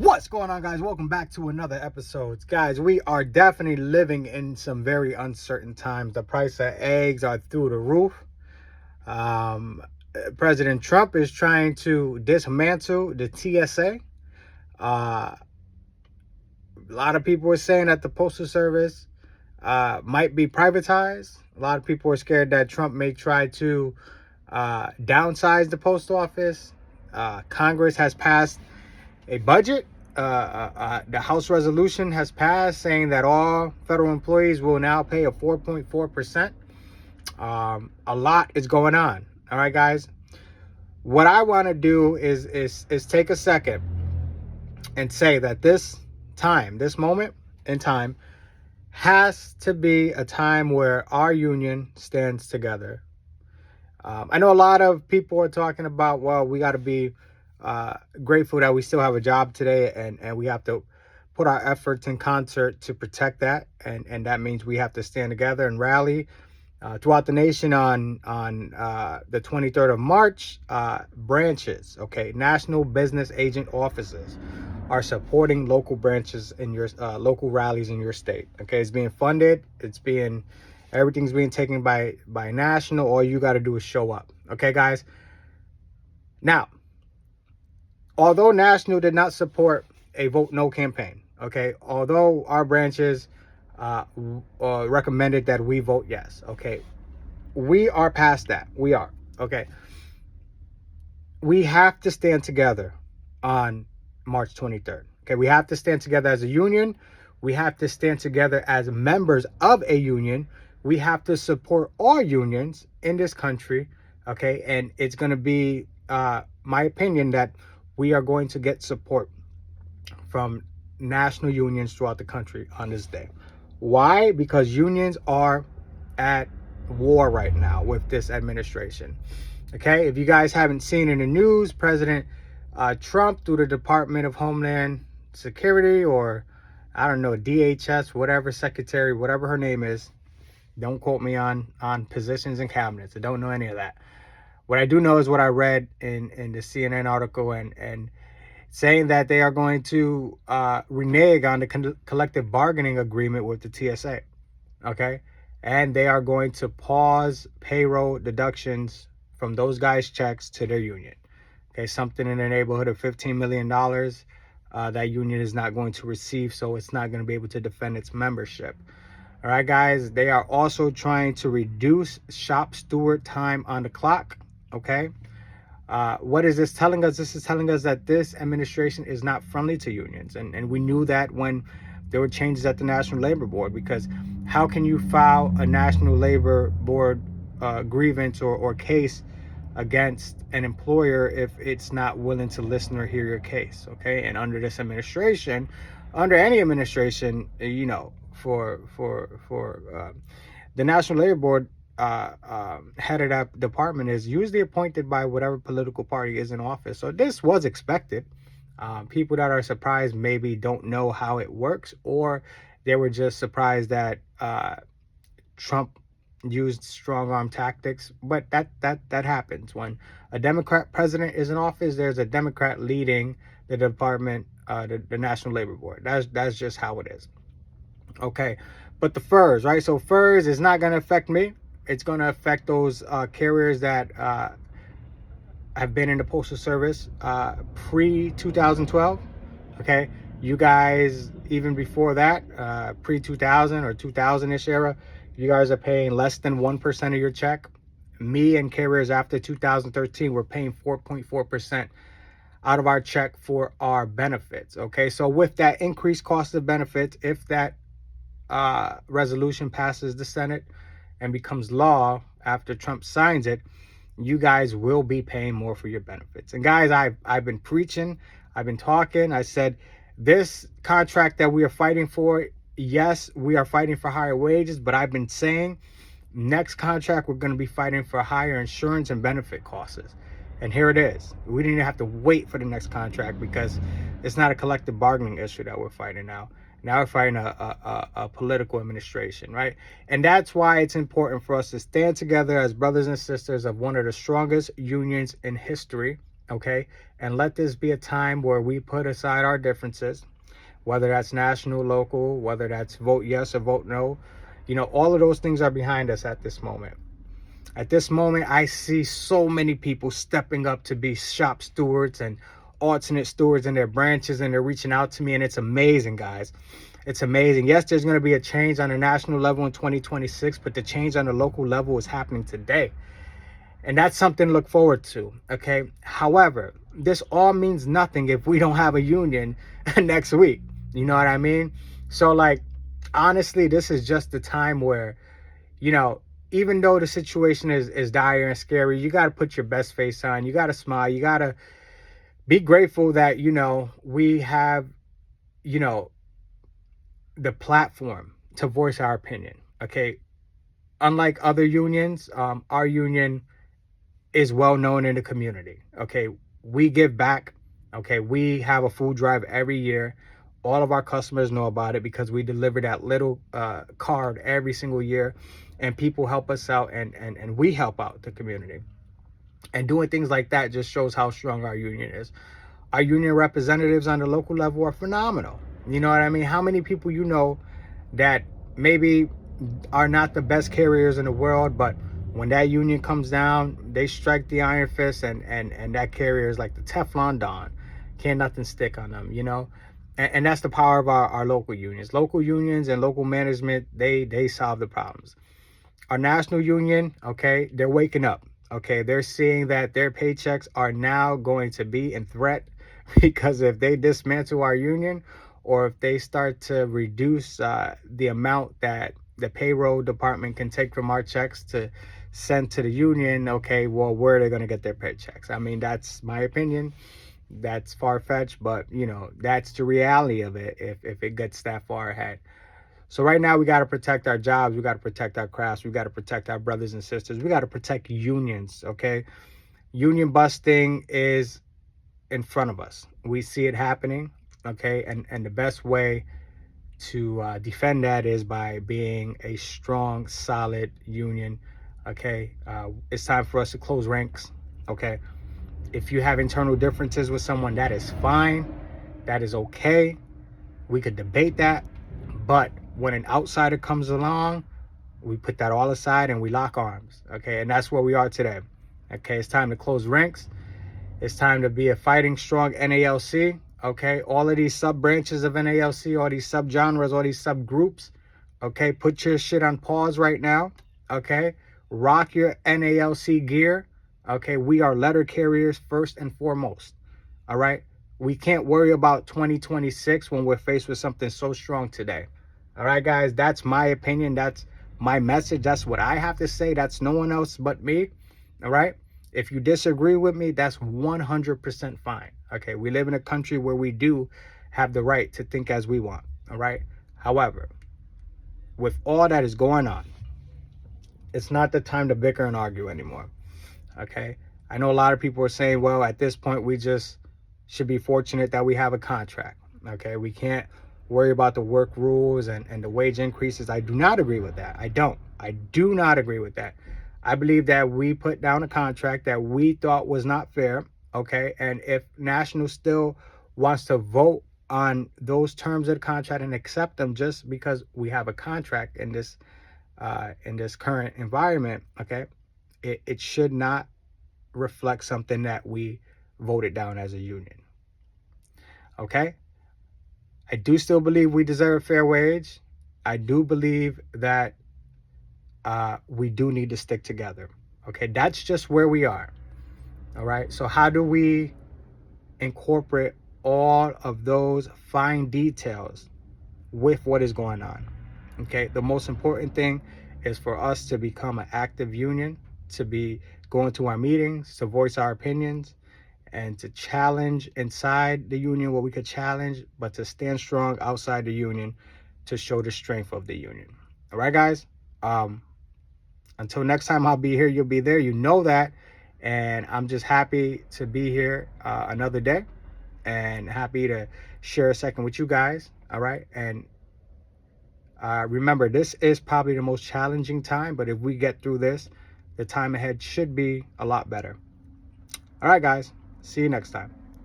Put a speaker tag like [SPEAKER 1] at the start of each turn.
[SPEAKER 1] What's going on, guys? Welcome back to another episode. Guys, we are definitely living in some very uncertain times. The price of eggs are through the roof. President Trump is trying to dismantle the TSA. A lot of people are saying that the Postal Service might be privatized. A lot of people are scared that Trump may try to downsize the post office. Congress has passed a budget. The House resolution has passed saying that all federal employees will now pay a 4.4%. A lot is going on. All right, guys. What I want to do is take a second and say that this moment in time, has to be a time where our union stands together. I know a lot of people are talking about, well, we got to be grateful that we still have a job today, and we have to put our efforts in concert to protect that, and that means we have to stand together and rally throughout the nation on the 23rd of March. Branches, okay, national business agent offices are supporting local branches in your local rallies in your state. Okay, it's being funded, everything's being taken by national. All you got to do is show up. Okay, guys. Now, although national did not support a vote no campaign, okay, although our branches recommended that we vote yes, okay, we are past that. We are, okay. We have to stand together on March 23rd. Okay, we have to stand together as a union. We have to stand together as members of a union. We have to support all unions in this country. Okay, and it's going to be my opinion that we are going to get support from national unions throughout the country on this day. Why? Because unions are at war right now with this administration. Okay, if you guys haven't seen in the news, President Trump, through the Department of Homeland Security, or I don't know, DHS, whatever secretary, whatever her name is, don't quote me on positions and cabinets. I don't know any of that. What I do know is what I read in the CNN article, and saying that they are going to renege on the collective bargaining agreement with the TSA. Okay, and they are going to pause payroll deductions from those guys' checks to their union. Okay, something in the neighborhood of $15 million that union is not going to receive, so it's not going to be able to defend its membership. All right, guys, they are also trying to reduce shop steward time on the clock. Okay, what is this telling us? This is telling us that this administration is not friendly to unions, and we knew that when there were changes at the National Labor Board, because how can you file a National Labor Board grievance or case against an employer if it's not willing to listen or hear your case? Okay, and under this administration, under any administration, you know, for the National Labor Board, head of that department is usually appointed by whatever political party is in office. So this was expected. People that are surprised maybe don't know how it works, or they were just surprised that Trump used strong arm tactics. But that happens when a Democrat president is in office. There's a Democrat leading the department, the National Labor Board. That's just how it is. Okay, but the FERS, right? So FERS is not going to affect me. It's going to affect those carriers that have been in the Postal Service pre-2012. Okay, you guys, even before that, pre-2000 or 2000-ish era, you guys are paying less than 1% of your check. Me and carriers after 2013 were paying 4.4% out of our check for our benefits. Okay, so with that increased cost of benefits, if that resolution passes the Senate and becomes law after Trump signs it, you guys will be paying more for your benefits. And guys, I've been preaching, I've been talking. I said this contract that we are fighting for, yes, we are fighting for higher wages, but I've been saying next contract we're going to be fighting for higher insurance and benefit costs. And here it is. We didn't even have to wait for the next contract, because it's not a collective bargaining issue that we're fighting now. Now we're fighting a political administration, right? And that's why it's important for us to stand together as brothers and sisters of one of the strongest unions in history, okay? And let this be a time where we put aside our differences, whether that's national, local, whether that's vote yes or vote no. You know, all of those things are behind us at this moment. At this moment, I see so many people stepping up to be shop stewards and alternate stewards in their branches, and they're reaching out to me, and it's amazing, guys. It's amazing. Yes, there's going to be a change on the national level in 2026, but the change on the local level is happening today. And that's something to look forward to, okay? However, this all means nothing if we don't have a union next week. You know what I mean? So, like, honestly, this is just the time where, you know, even though the situation is dire and scary, you got to put your best face on. You got to smile. You got to be grateful that, you know, we have, you know, the platform to voice our opinion, okay? Unlike other unions, our union is well known in the community. Okay, we give back. Okay, we have a food drive every year. All of our customers know about it because we deliver that little card every single year, and people help us out, and we help out the community. And doing things like that just shows how strong our union is. Our union representatives on the local level are phenomenal. You know what I mean? How many people you know that maybe are not the best carriers in the world, but when that union comes down, they strike the iron fist, and that carrier is like the Teflon Don. Can't nothing stick on them, you know? And that's the power of our local unions. Local unions and local management, they solve the problems. Our national union, okay, they're waking up. Okay, they're seeing that their paychecks are now going to be in threat because if they dismantle our union, or if they start to reduce the amount that the payroll department can take from our checks to send to the union, okay, well, where are they going to get their paychecks? I mean, that's my opinion. That's far-fetched, but, you know, that's the reality of it if it gets that far ahead. So right now we got to protect our jobs. We got to protect our crafts. We got to protect our brothers and sisters. We got to protect unions, okay? Union busting is in front of us. We see it happening, okay? And the best way to defend that is by being a strong, solid union, okay? It's time for us to close ranks, okay? If you have internal differences with someone, that is fine. That is okay. We could debate that. But when an outsider comes along, we put that all aside and we lock arms, okay? And that's where we are today, okay? It's time to close ranks. It's time to be a fighting strong NALC, okay? All of these sub-branches of NALC, all these sub-genres, all these subgroups, okay? Put your shit on pause right now, okay? Rock your NALC gear, okay? We are letter carriers first and foremost, all right? We can't worry about 2026 when we're faced with something so strong today. All right, guys, that's my opinion. That's my message. That's what I have to say. That's no one else but me. All right. If you disagree with me, that's 100% fine. Okay. We live in a country where we do have the right to think as we want. All right. However, with all that is going on, it's not the time to bicker and argue anymore. Okay. I know a lot of people are saying, well, at this point, we just should be fortunate that we have a contract. Okay. We can't worry about the work rules and the wage increases. I do not agree with that. I do not agree with that. I believe that we put down a contract that we thought was not fair. Okay. And if National still wants to vote on those terms of the contract and accept them just because we have a contract in this current environment, okay, it should not reflect something that we voted down as a union. Okay. I do still believe we deserve a fair wage. I do believe that we do need to stick together. Okay, that's just where we are. All right, so how do we incorporate all of those fine details with what is going on? Okay, the most important thing is for us to become an active union, to be going to our meetings, to voice our opinions, and to challenge inside the union what we could challenge, but to stand strong outside the union to show the strength of the union. All right, guys? Until next time I'll be here, you'll be there. You know that. And I'm just happy to be here another day and happy to share a second with you guys. All right? And remember, this is probably the most challenging time, but if we get through this, the time ahead should be a lot better. All right, guys. See you next time.